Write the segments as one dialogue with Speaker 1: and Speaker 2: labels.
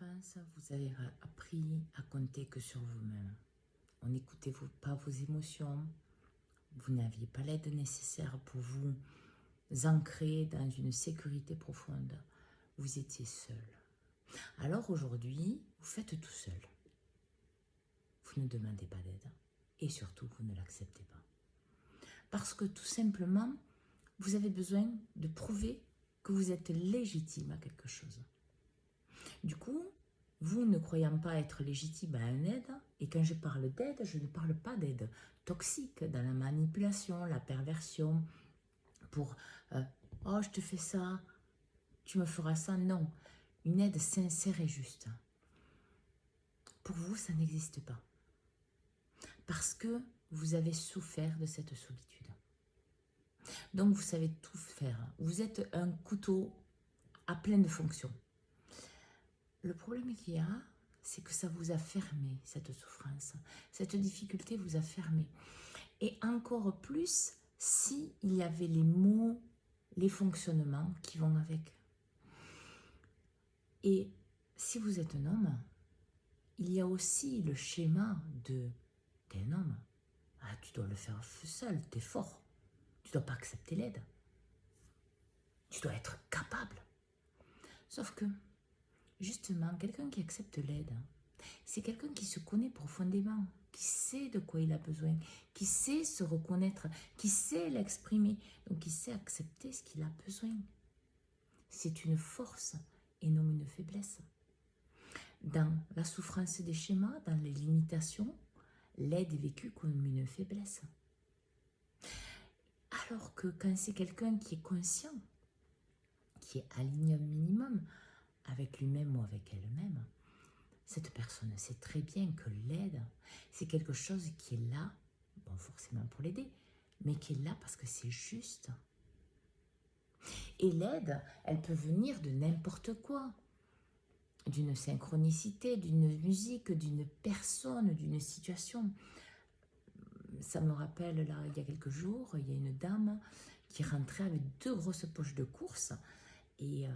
Speaker 1: souffrance, vous avez appris à compter que sur vous-même. On n'écoutait pas vos émotions, vous n'aviez pas l'aide nécessaire pour vous ancrer dans une sécurité profonde. Vous étiez seul. Alors aujourd'hui, vous faites tout seul. Vous ne demandez pas d'aide et surtout, vous ne l'acceptez pas. Parce que tout simplement, vous avez besoin de prouver que vous êtes légitime à quelque chose. Du coup, vous ne croyant pas être légitime à une aide, et quand je parle d'aide, je ne parle pas d'aide toxique dans la manipulation, la perversion, pour oh je te fais ça, tu me feras ça, non. Une aide sincère et juste. Pour vous, ça n'existe pas. Parce que vous avez souffert de cette solitude. Donc vous savez tout faire. Vous êtes un couteau à plein de fonctions. Le problème qu'il y a, c'est que ça vous a fermé, cette souffrance. Cette difficulté vous a fermé. Et encore plus, s'il y avait les mots, les fonctionnements qui vont avec. Et si vous êtes un homme, il y a aussi le schéma de « t'es un homme, ah, tu dois le faire seul, t'es fort, tu ne dois pas accepter l'aide, tu dois être capable ». Sauf que, justement, quelqu'un qui accepte l'aide, c'est quelqu'un qui se connaît profondément, qui sait de quoi il a besoin, qui sait se reconnaître, qui sait l'exprimer, donc qui sait accepter ce qu'il a besoin. C'est une force et non une faiblesse. Dans la souffrance des schémas, dans les limitations, l'aide est vécue comme une faiblesse. Alors que quand c'est quelqu'un qui est conscient, qui est aligné un minimum avec lui-même ou avec elle-même, cette personne sait très bien que l'aide, c'est quelque chose qui est là, bon forcément pour l'aider, mais qui est là parce que c'est juste. Et l'aide, elle peut venir de n'importe quoi. D'une synchronicité, d'une musique, d'une personne, d'une situation. Ça me rappelle, là, il y a quelques jours, il y a une dame qui rentrait avec 2 grosses poches de course. Et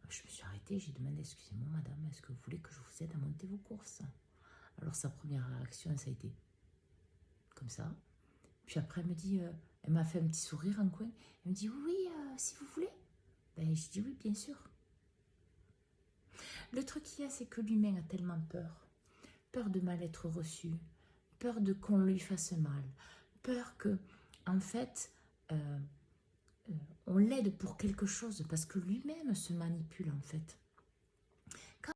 Speaker 1: je me suis arrêtée, j'ai demandé, excusez-moi madame, est-ce que vous voulez que je vous aide à monter vos courses? Alors sa première réaction, ça a été comme ça. Puis après, elle me dit, elle m'a fait un petit sourire en coin. Elle me dit, oui, si vous voulez. Ben, je dis oui, bien sûr. Le truc qu'il y a, c'est que l'humain a tellement peur. Peur de mal être reçu, peur de qu'on lui fasse mal, peur que, en fait, on l'aide pour quelque chose, parce que lui-même se manipule, en fait.